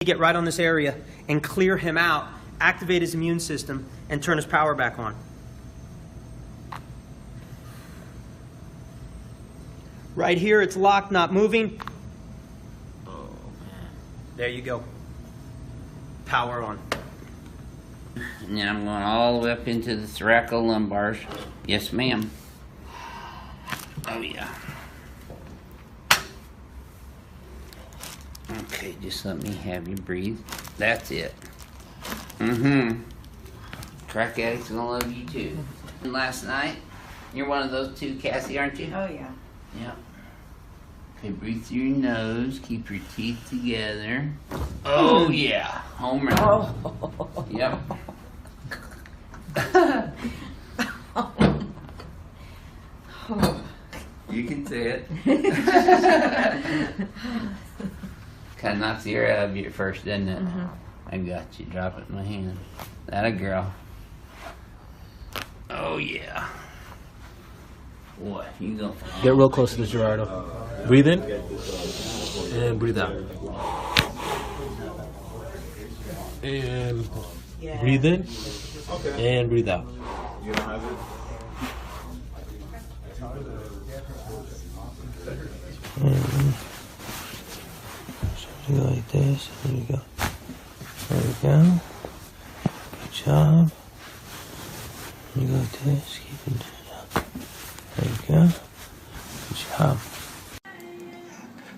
Get right on this area and clear him out, activate his immune system, and turn his power back on. Right here, it's locked, not moving. Oh, man. There you go. Power on. And then I'm going all the way up into the thoracolumbar. Yes, ma'am. Oh, yeah. Okay, just let me have you breathe. That's it. Crack addicts gonna love you too. And last night, you're one of those two, Cassie, aren't you? Oh, yeah. Yeah. Okay, breathe through your nose. Keep your teeth together. Oh, yeah. Home run. Oh. Yep. You can say it. Kind of knocks the air out of you at first, doesn't it? I got you. Drop it in my hand. That a girl. Oh, yeah. Boy, you go. Get real close to the Gerardo. Breathe in and breathe out. And breathe in and breathe out. Something like this. There you go. There you go. Good job. You go like this. Keep it down. There you go. Good job.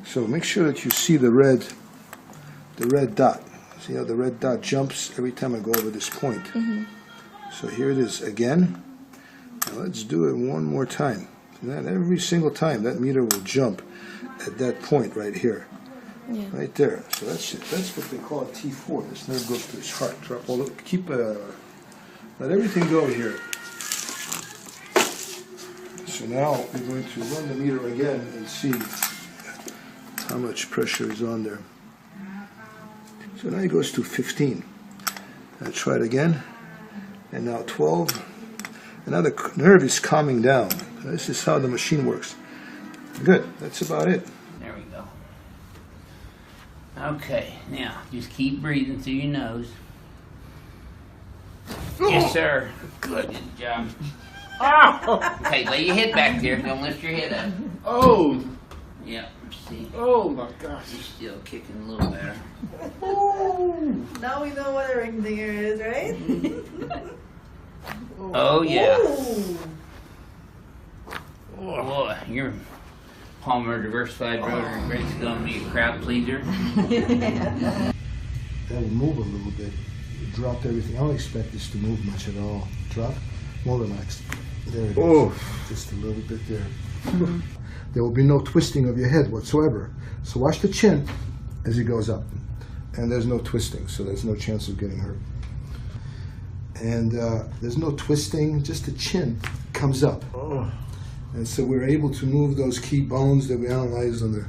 So make sure that you see the red dot. See how the red dot jumps every time I go over this point? So here it is again. Now let's do it one more time. And then every single time that meter will jump at that point right here. Yeah. Right there. So that's it. That's what they call a T4. This nerve goes to his heart. Drop all the, keep let everything go here. So now we're going to run the meter again and see how much pressure is on there. So now it goes to 15. I'll try it again. And now 12. And now the nerve is calming down. This is how the machine works. Good. That's about it. There we go. Okay, now just keep breathing through your nose. Yes, sir. Good job. Okay, lay your head back there. Don't lift your head up. Oh! Yep, see. Oh my gosh. You're still kicking a little better. Now we know what a ring dinger is, right? Oh, yeah. Ooh. Boy, your Palmer Diversified Rotary Brake's gonna be a crowd pleaser. That will move a little bit. It dropped everything. I don't expect this to move much at all. Drop. More relaxed. There it is. Oh. Just a little bit there. There will be no twisting of your head whatsoever. So watch the chin as he goes up. And there's no twisting, so there's no chance of getting hurt. And there's no twisting, just the chin comes up. Oh. And so we're able to move those key bones that we analyzed on the...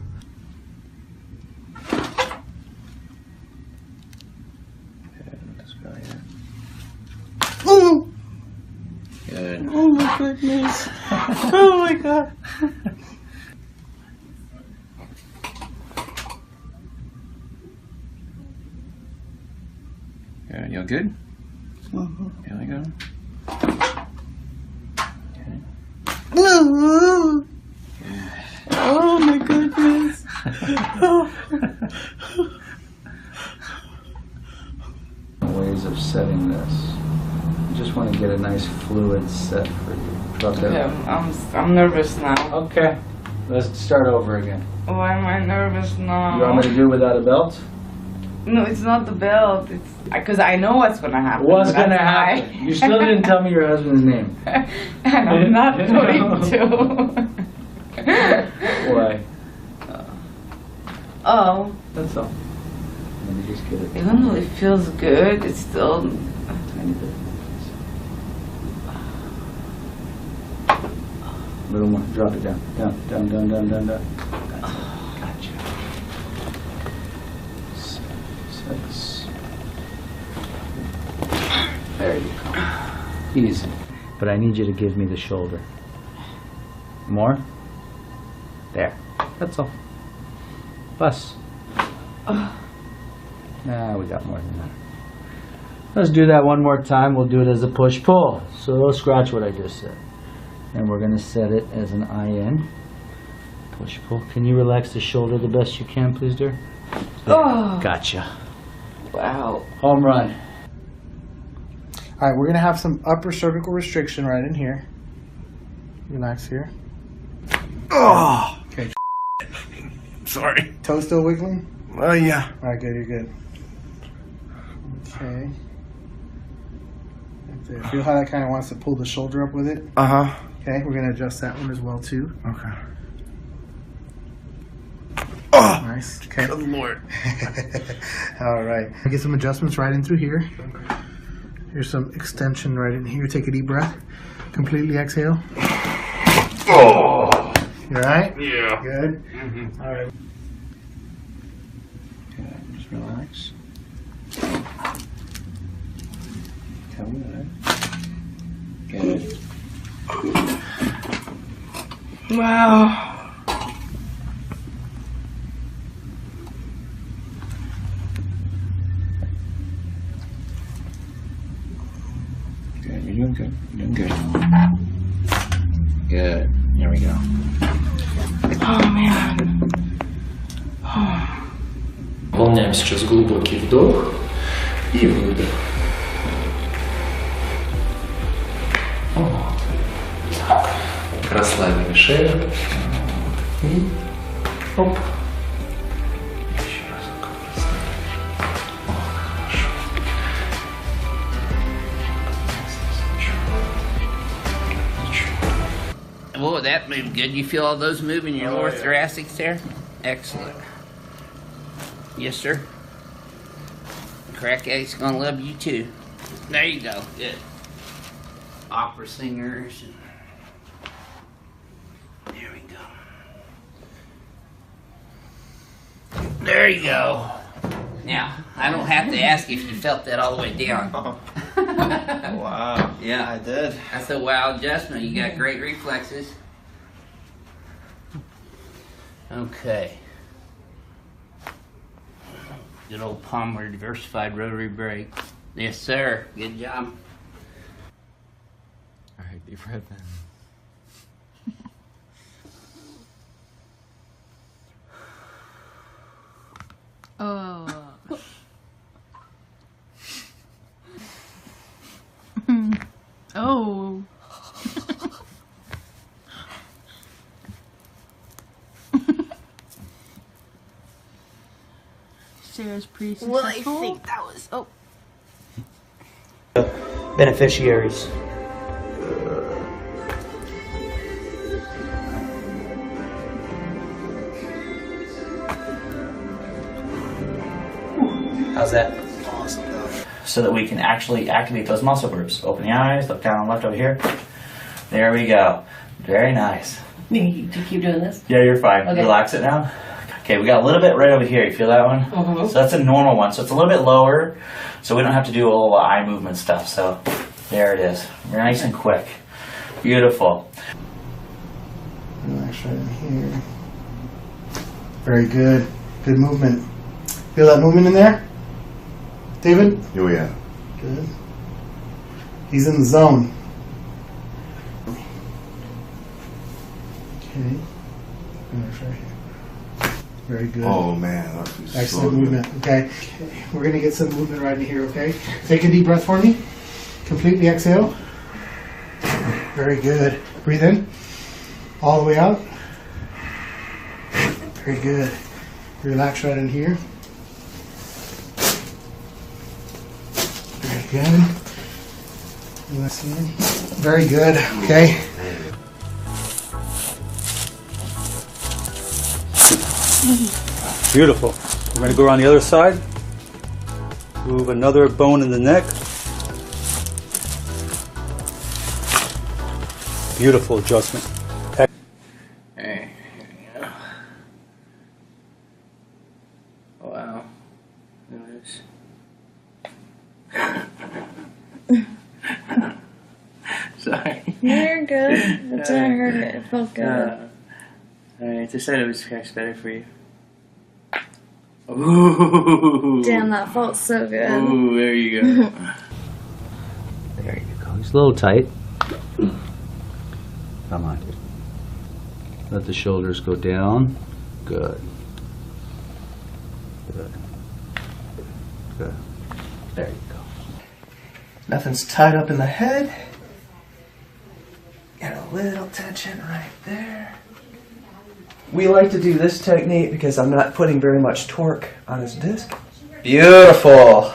Oh! Good. Oh my goodness. Oh my God. Good. You good? Here we go. Oh my goodness. Ways of setting this. You just want to get a nice fluid set for you. Drop that. Yeah, I'm nervous now. Okay. Let's start over again. Why am I nervous now? You want me to do it without a belt? No, it's not the belt. It's because I know what's gonna happen. What's That's gonna why. happen? You still didn't tell me your husband's name. And I'm not going to. Why? Oh. That's all. Let me just get it. Even though it feels good, it's still a tiny bit. A little more. Drop it down. Down, down, down, down, down, down. That's it. Gotcha. 6. There you go. Easy. But I need you to give me the shoulder. More? There. That's all. Bus. Nah, we got more than that. Let's do that one more time. We'll do it as a push-pull. So scratch what I just said. And we're going to set it as an IN. Push-pull. Can you relax the shoulder the best you can, please, dear? Oh. Gotcha. Wow. Home run. All right, we're gonna have some upper cervical restriction right in here. Relax here. Oh, Okay. sorry. Toe still wiggling? Oh, yeah. All right, good. You're good. Okay. Right there. Feel how that kind of wants to pull the shoulder up with it? Uh-huh. Okay, we're gonna adjust that one as well too. Okay. Oh, Nice. Okay. good Lord. All right. Get some adjustments right in through here. Here's some extension right in here. Take a deep breath. Completely exhale. Oh. You all right? Yeah. Good. Mm-hmm. All right. Okay, just relax. Good. Wow. Good. You're doing good. You're doing good. Good. There we go. Oh man. Выполняем сейчас глубокий вдох и выдох. Вот. Так. Расслабили шею. И оп. Еще разок расслабили. О, хорошо. Ничего. Whoa, that moved good. You feel all those move in your lower thoracics there? Excellent. Yes, sir. Crack Eddie's gonna love you too. There you go. Good. Opera singers. There we go. There you go. Now, I don't have to ask if you felt that all the way down. Wow. Yeah. I did. That's a wow adjustment. You got great reflexes. Okay. Good old Palmer diversified rotary brake. Yes, sir. Good job. All right, deep breath in. Oh. Oh. Sarah's pretty successful. Well, I think that was. Oh. Beneficiaries. How's that? So that we can actually activate those muscle groups. Open the eyes, look down on the left over here. There we go. Very nice. You keep doing this? Yeah, you're fine. Okay. Relax it now. Okay, we got a little bit right over here. You feel that one? Mm-hmm. So that's a normal one. So it's a little bit lower, so we don't have to do all the eye movement stuff. So there it is. Nice and quick. Beautiful. Relax right in here. Very good. Good movement. Feel that movement in there? David? Oh, yeah. Good. He's in the zone. Okay. Relax right here. Very good. Oh, man. That feels Excellent so good. movement. Okay. We're going to get some movement right in here, okay? Take a deep breath for me. Completely exhale. Very good. Breathe in. All the way out. Very good. Relax right in here. Very good. Relax in. Very good. Okay. Beautiful. We're going to go around the other side. Move another bone in the neck. Beautiful adjustment. There you go. Wow. Notice. Sorry. You're good. That's why I heard it. It felt good. Alright, they said it was scratch better for you. Ooh. Damn, that felt so good. Ooh, there you go. There you go. He's a little tight. Come on. Let the shoulders go down. Good. Good. Good. There you go. Nothing's tied up in the head. Got a little tension right there. We like to do this technique because I'm not putting very much torque on his disc. Beautiful.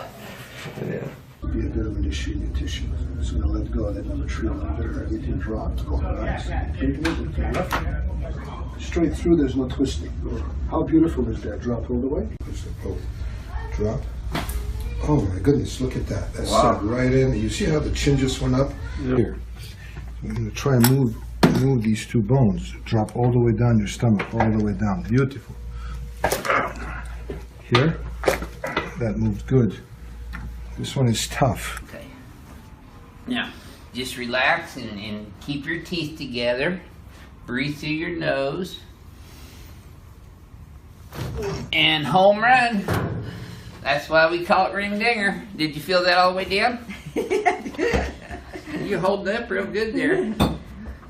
Yeah. Be a bit of an issue in your tissue. I'm just going to let go of that number 3 a little bit. Get you dropped. Go relax. Straight through, there's no twisting. How beautiful is that? Drop all the way. Drop. Oh my goodness, look at that. That's set right in. You see how the chin just went up? Here. I'm going to try and move these 2 bones. Drop all the way down your stomach, all the way down. Beautiful. Here. That moved good. This one is tough. Okay. Now, just relax and keep your teeth together. Breathe through your nose. And home run. That's why we call it ring dinger. Did you feel that all the way down? You're holding up real good there.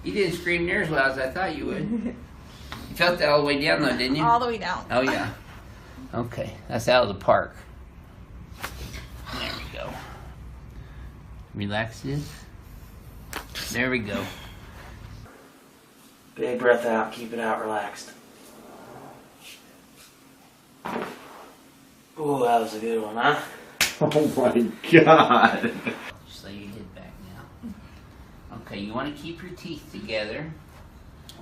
You didn't scream near as loud as I thought you would. You felt that all the way down though, didn't you? All the way down. Oh yeah. Okay, that's out of the park. There we go. Relax this. There we go. Big breath out. Keep it out relaxed. Ooh, that was a good one, huh? Oh my God. Just lay your head back now. Okay, you want to keep your teeth together.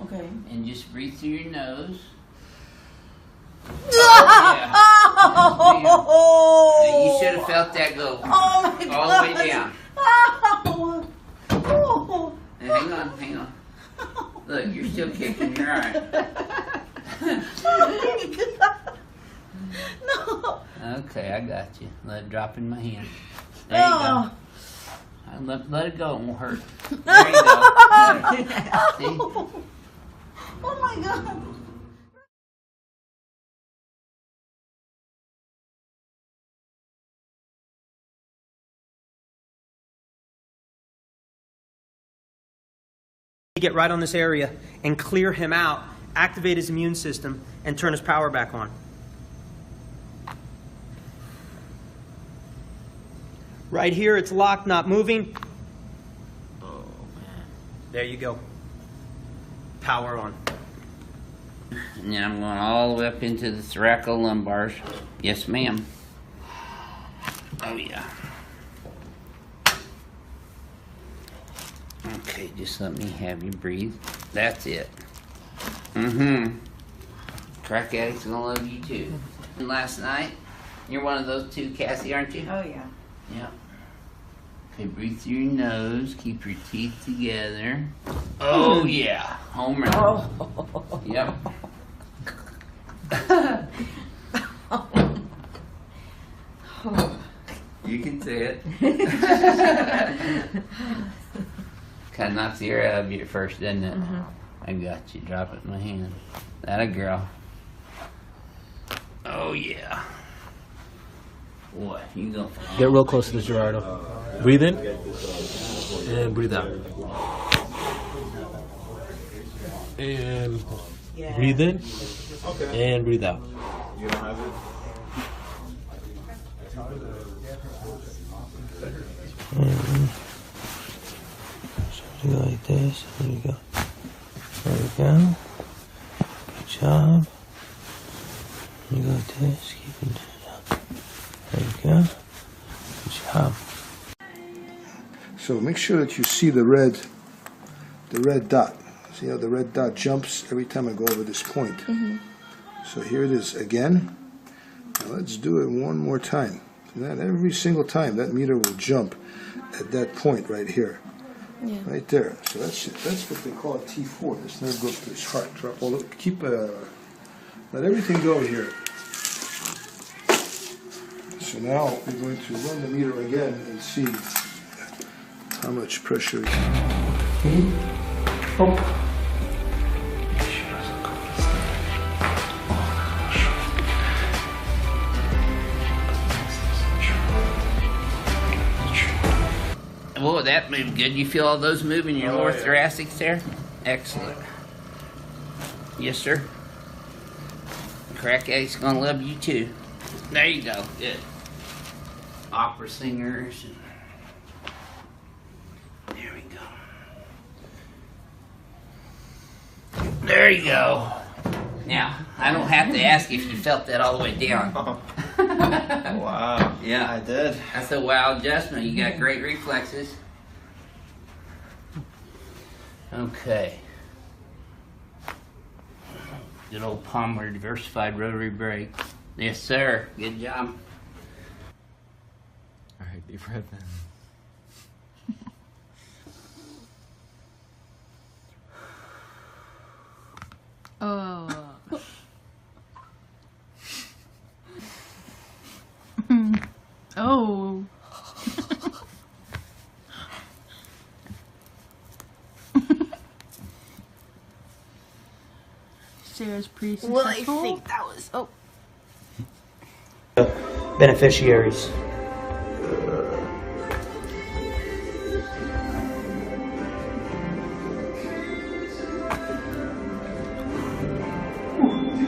Okay. And just breathe through your nose. Yeah. Now, you should have felt that go all the way down. And hang on. Look, you're still kicking. You're alright. No. Okay, I got you. Let it drop in my hand. There you go. Let it go. It won't hurt. There you go. See? Oh my God. Get right on this area and clear him out, activate his immune system, and turn his power back on. Right here, it's locked, not moving. Oh, man. There you go. Power on. And then I'm going all the way up into the thoracolumbar. Yes, ma'am. Oh, yeah. Okay, just let me have you breathe. That's it. Crack addicts gonna love you too. And last night, you're one of those 2, Cassie, aren't you? Oh yeah. Yeah. Okay, breathe through your nose. Keep your teeth together. Oh yeah, home run. Oh. Yep. You can say it. Kind of knocks the air out of you at first, doesn't it? I got you. Drop it in my hand. That a girl. Oh yeah. Boy, you go. Get real close to the Gerardo. Breathe in and breathe out. And breathe in and breathe out. Something like this. There you go. There we go. Good job. You go like this. Keep it down. There you go. Good job. So make sure that you see the red dot. See how the red dot jumps every time I go over this point. So here it is again. Now let's do it one more time. And then every single time that meter will jump at that point right here. Yeah. Right there. So that's it. That's what they call a T4. This nerve goes to his heart. Drop all the, let everything go here. So now we're going to run the meter again and see how much pressure. Boy, that moved good. You feel all those moving in your lower thoracics there? Excellent. Yes, sir. Crack Ace gonna love you too. There you go. Good. Opera singers. There we go. There you go. Now, I don't have to ask if you felt that all the way down. Wow. Yeah. I did. That's a wild adjustment. You got great reflexes. Okay. Good old Palmer diversified rotary brake. Yes, sir. Good job. All right, deep breath in. Oh. Oh. Sarah's pretty successful. Well, I think that was. Oh. Beneficiaries.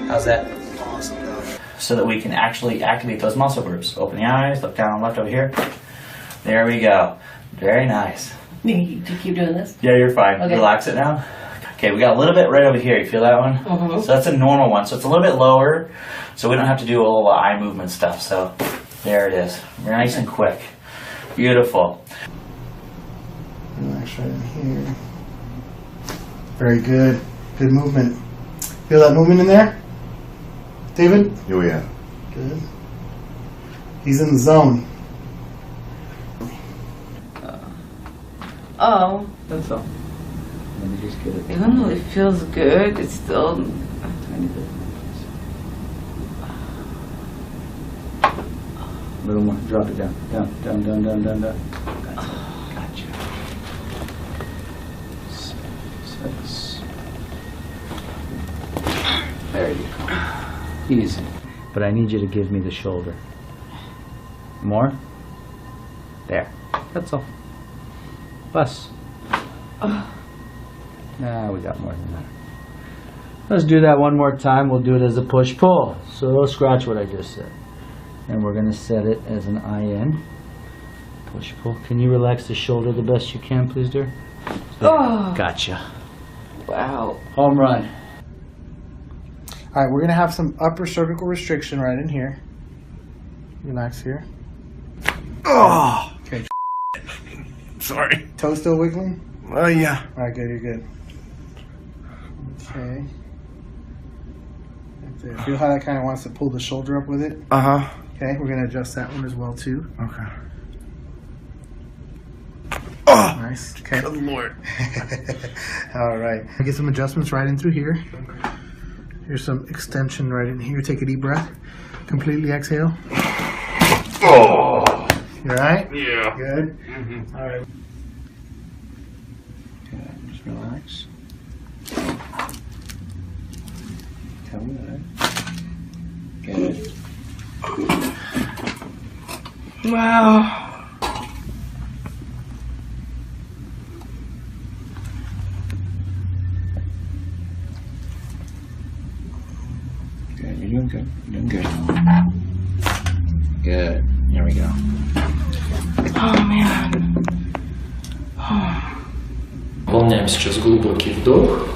How's that? Awesome, Doc. So that we can actually activate those muscle groups. Open the eyes, look down on the left over here. There we go. Very nice. Do you keep doing this? Yeah, you're fine. Okay. Relax it now. Okay, we got a little bit right over here. You feel that one? Mhm. So that's a normal one. So it's a little bit lower, so we don't have to do all the eye movement stuff. So there it is. Nice and quick. Beautiful. Relax right in here. Very good. Good movement. Feel that movement in there? David? Oh, yeah. Good. He's in the zone. Oh, That's all. Let me just get it. even though it feels good, it's still. A tiny bit. A little more. Drop it down. Down, down, down, down, down, down. Gotcha. 6. There you go. Easy. But I need you to give me the shoulder. More? There. That's all. Bus. Nah, we got more than that. Let's do that one more time. We'll do it as a push-pull. So don't scratch what I just said. And we're going to set it as an IN. Push-pull. Can you relax the shoulder the best you can, please, dear? There. Oh. Gotcha. Wow. Home run. All right, we're going to have some upper cervical restriction right in here. Relax here. Oh. Okay. Sorry. Toe still wiggling? Oh, yeah. All right, good, you're good. Okay. Right there. Feel how that kind of wants to pull the shoulder up with it? Uh-huh. Okay, we're going to adjust that one as well, too. Okay. Oh. Nice. Okay. Good Lord. All right. Get some adjustments right in through here. Here's some extension right in here. Take a deep breath. Completely exhale. Oh. You all right? Yeah. Good? Mm-hmm. All right. Good. Just relax. Come good. Good. Wow. Good. You're doing good. You're doing good. Good. There we go. Oh, man. Выполняем сейчас глубокий вдох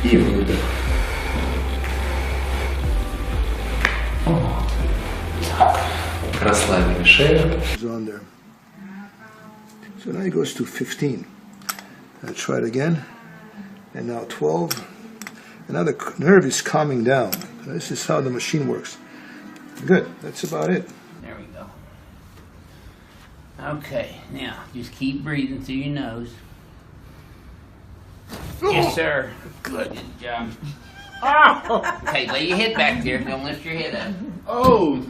и выдох. Так. Расслабили шею. On there. So now he goes to 15. Try it again. And now 12. And now the nerve is calming down. This is how the machine works. Good. That's about it. There we go. Okay, now just keep breathing through your nose. Yes, sir. Good job. Okay, lay your head back there. Don't lift your head up. Oh.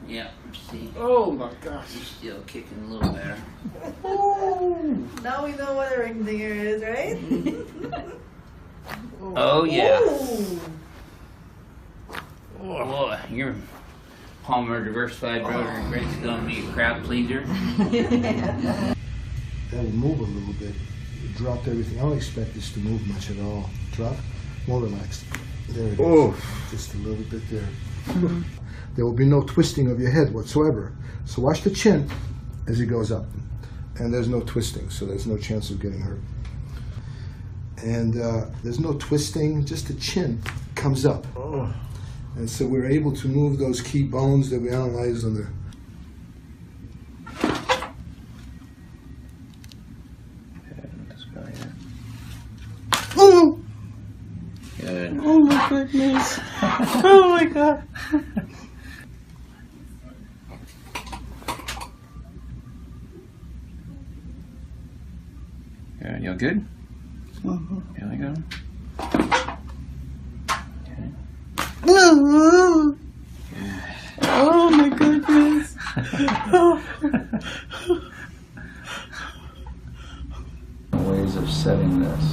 Yeah, see. Oh, my gosh. You're still kicking a little better. Now we know what a ring dinger is, right? Oh, yeah. Ooh. Boy, your Palmer diversified rotary brake's gonna be a crowd pleaser. That would move a little bit. It dropped everything. I don't expect this to move much at all. Drop. More relaxed. There it is. Just a little bit there. There will be no twisting of your head whatsoever. So watch the chin as it goes up. And there's no twisting, so there's no chance of getting hurt. And there's no twisting, just the chin comes up. And so we're able to move those key bones that we analyzed on the... Oh! Good. Oh my goodness! Oh my God! Good. You good? Here we go. Oh my goodness! Ways of setting this.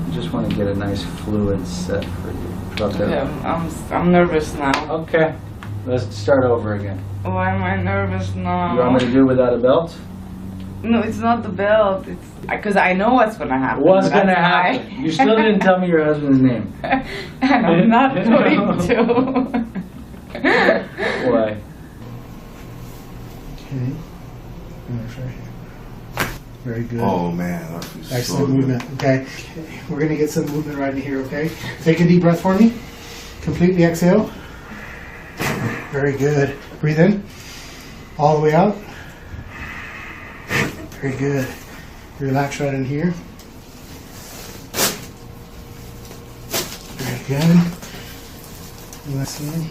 You just want to get a nice fluid set for you. Drop that. Yeah, I'm nervous now. Okay. Let's start over again. Why am I nervous now? You want me to do without a belt? No, it's not the belt. It's because I know what's gonna happen. What's gonna That's happen? why. You still didn't tell me your husband's name. And I'm not going to. Why? Okay. Right here. Very good. Oh man, that feels Excellent so movement. Okay. We're going to get some movement right in here, okay? Take a deep breath for me. Completely exhale. Very good. Breathe in. All the way out. Very good. Relax right in here. Very good. Last one.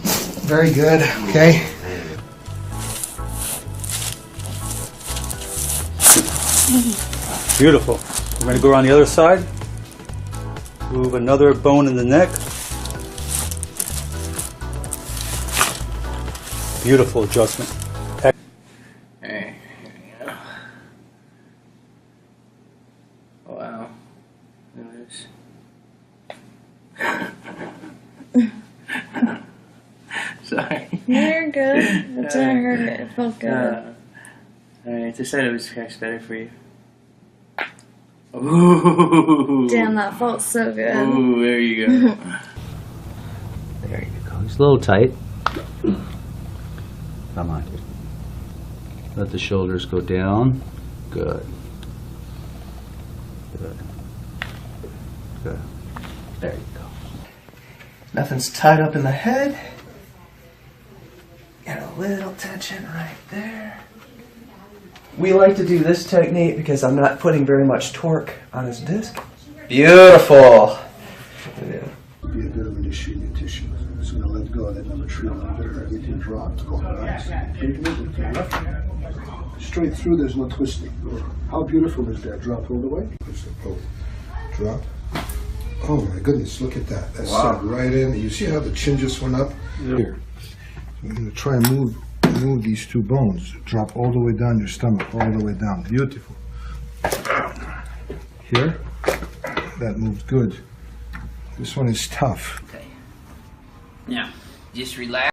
Very good. Okay. Beautiful. We're going to go around the other side. Move another bone in the neck. Beautiful adjustment. Hey, here we go. Wow. Look at this. Sorry. You're good. It didn't hurt. It felt good. Alright, they said it was scratch better for you. Ooh. Damn, that felt so good. Ooh, there you go. There you go. It's a little tight. Come on. Let the shoulders go down. Good. Good. Good. There you go. Nothing's tied up in the head. Got a little tension right there. We like to do this technique because I'm not putting very much torque on his disc. Beautiful. Yeah. Be a bit of an issue in your tissue. I'm just going to let go of that number 3 under. Everything dropped. Straight through, there's no twisting. How beautiful is that? Drop all the way. Drop. Oh my goodness, look at that. That's set right in. You see how the chin just went up? Here. I'm going to try and move these two bones. Drop all the way down your stomach, all the way down. Beautiful. Here. That moved good. This one is tough. Okay. Now, just relax.